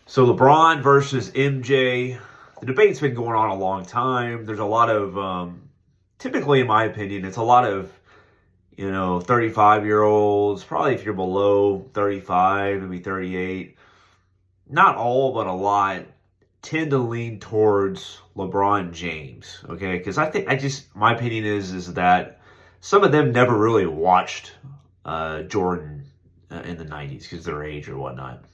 So LeBron versus MJ. The debate's been going on a long time. There's a lot of, typically, in my opinion, it's a lot of, 35-year-olds, probably if you're below 35, maybe 38. Not all, but a lot tend to lean towards LeBron James. Okay, because my opinion is that some of them never really watched Jordan in the '90s because of their age or whatnot.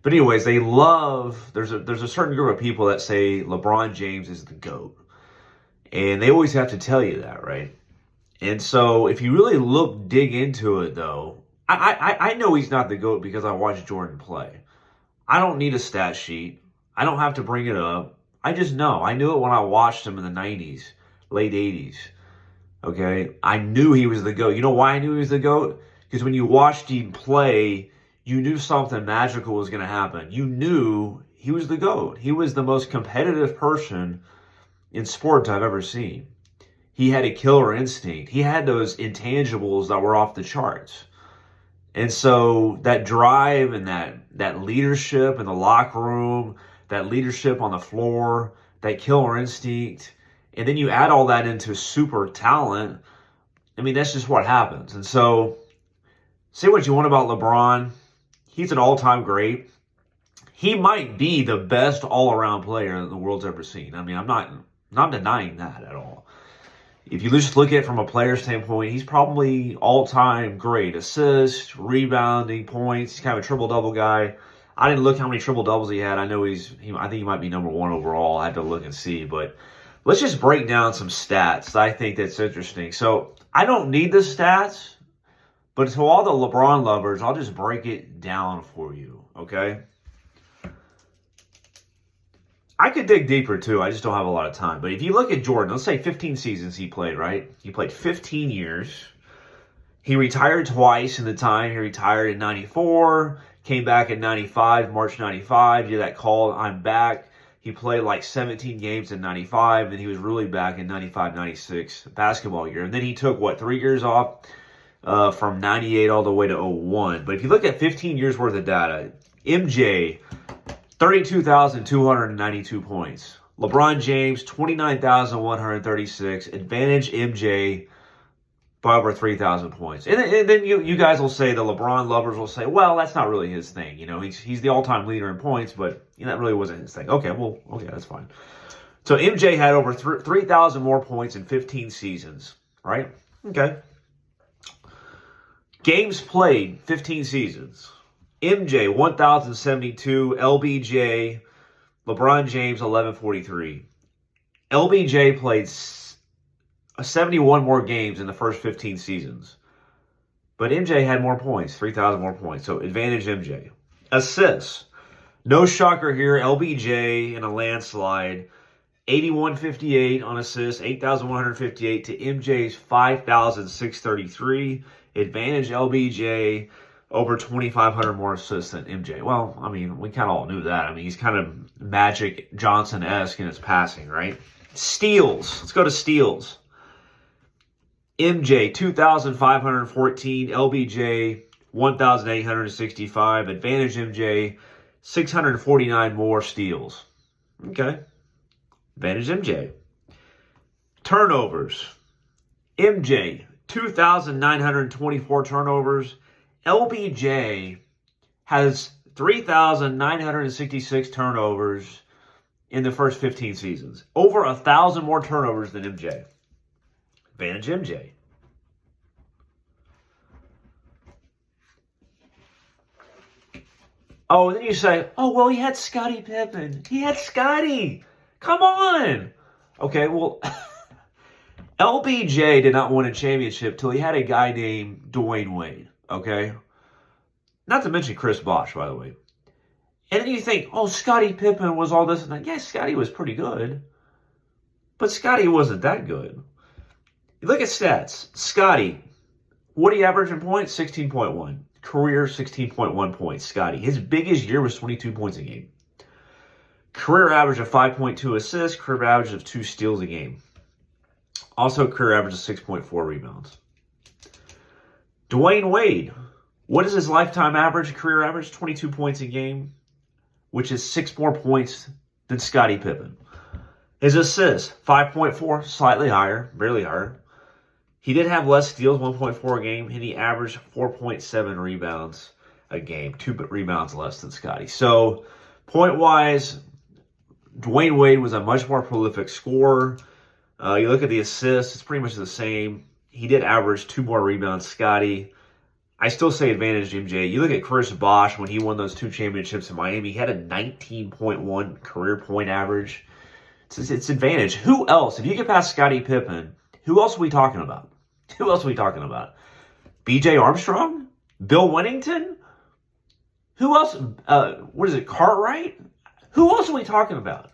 But anyways, there's a certain group of people that say LeBron James is the GOAT. And they always have to tell you that, right? And so if you really dig into it though, I know he's not the GOAT because I watched Jordan play. I don't need a stat sheet. I don't have to bring it up. I just know. I knew it when I watched him in the '90s, late '80s. Okay? I knew he was the GOAT. You know why I knew he was the GOAT? Because when you watched him play, you knew something magical was going to happen. You knew he was the GOAT. He was the most competitive person in sports I've ever seen. He had a killer instinct. He had those intangibles that were off the charts. And so that drive and that leadership in the locker room, that leadership on the floor, that killer instinct, and then you add all that into super talent, I mean, that's just what happens. And so say what you want about LeBron. He's an all-time great. He might be the best all-around player that the world's ever seen. I mean, I'm not denying that at all. If you just look at it from a player standpoint, he's probably all-time great. Assists, rebounding, points. He's kind of a triple-double guy. I didn't look how many triple-doubles he had. I know I think he might be number one overall. I had to look and see. But let's just break down some stats. I think that's interesting. So I don't need the stats, but to all the LeBron lovers, I'll just break it down for you, okay? I could dig deeper too. I just don't have a lot of time. But if you look at Jordan, let's say 15 seasons he played, right? He played 15 years. He retired twice in the time. He retired in 94, came back in 95, March 95, did that call, I'm back. He played like 17 games in 95, and he was really back in 95, 96 basketball year. And then he took, 3 years off from 98 all the way to 01. But if you look at 15 years worth of data, MJ, 32,292 points. LeBron James, 29,136. Advantage MJ by over 3,000 points. And then you guys will say, the LeBron lovers will say, well, that's not really his thing. He's the all-time leader in points, but that really wasn't his thing. Okay, that's fine. So MJ had over 3,000 more points in 15 seasons, right? Okay. Games played, 15 seasons. MJ, 1,072. LBJ, LeBron James, 1,143. LBJ played 71 more games in the first 15 seasons. But MJ had more points, 3,000 more points. So advantage MJ. Assists. No shocker here. LBJ in a landslide. 8,158 on assists, 8,158 to MJ's 5,633. Advantage LBJ. Over 2,500 more assists than MJ. Well, I mean, we kind of all knew that. I mean, he's kind of Magic Johnson-esque in his passing, right? Steals. Let's go to steals. MJ, 2,514. LBJ, 1,865. Advantage MJ, 649 more steals. Okay. Advantage MJ. Turnovers. MJ, 2,924 turnovers. LBJ has 3,966 turnovers in the first 15 seasons. Over 1,000 more turnovers than MJ. Advantage MJ. Oh, and then you say, oh, well, he had Scottie Pippen. He had Scottie. Come on. Okay, well, LBJ did not win a championship till he had a guy named Dwayne Wade. Okay? Not to mention Chris Bosh, by the way. And then you think, oh, Scottie Pippen was all this and that. Yes, Scottie was pretty good. But Scottie wasn't that good. You look at stats. Scottie, what do you average in points? 16.1. Career, 16.1 points. Scottie. His biggest year was 22 points a game. Career average of 5.2 assists. Career average of 2 steals a game. Also, career average of 6.4 rebounds. Dwayne Wade. What is his lifetime average, career average? 22 points a game. which is 6 more points than Scottie Pippen. His assists, 5.4, slightly higher, barely higher. He did have less steals, 1.4 a game, and he averaged 4.7 rebounds a game, 2 rebounds less than Scottie. So, point-wise, Dwayne Wade was a much more prolific scorer. You look at the assists, it's pretty much the same. He did average 2 more rebounds, Scottie. I still say advantage MJ. You look at Chris Bosh when he won those 2 championships in Miami, he had a 19.1 career point average. It's advantage. Who else? If you get past Scottie Pippen, who else are we talking about? Who else are we talking about? B.J. Armstrong? Bill Winnington? Who else? What is it, Cartwright? Who else are we talking about?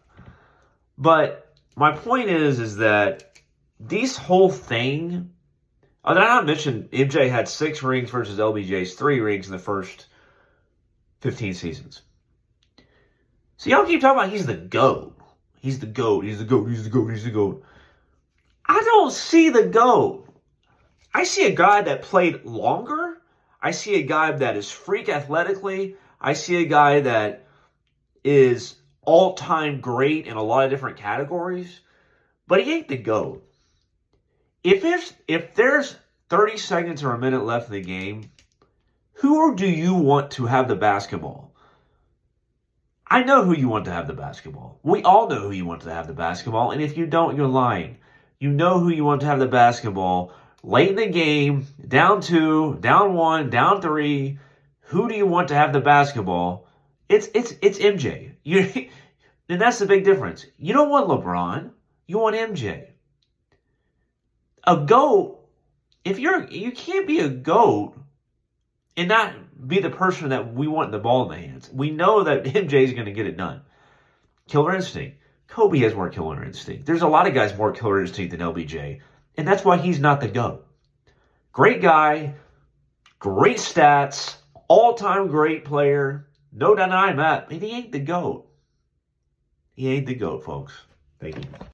But my point is that this whole thing, did I not mention MJ had 6 rings versus LBJ's 3 rings in the first 15 seasons? So y'all keep talking about he's the GOAT. He's the GOAT. He's the GOAT. He's the GOAT. He's the GOAT. I don't see the GOAT. I see a guy that played longer. I see a guy that is freak athletically. I see a guy that is all-time great in a lot of different categories. But he ain't the GOAT. If there's 30 seconds or a minute left in the game, who do you want to have the basketball? I know who you want to have the basketball. We all know who you want to have the basketball. And if you don't, you're lying. You know who you want to have the basketball. Late in the game, down 2, down 1, down 3. Who do you want to have the basketball? It's MJ. And that's the big difference. You don't want LeBron. You want MJ. A GOAT, you can't be a GOAT and not be the person that we want the ball in the hands. We know that MJ is going to get it done. Killer instinct. Kobe has more killer instinct. There's a lot of guys more killer instinct than LBJ. And that's why he's not the GOAT. Great guy, great stats, all-time great player. No denying that. And he ain't the GOAT. He ain't the GOAT, folks. Thank you.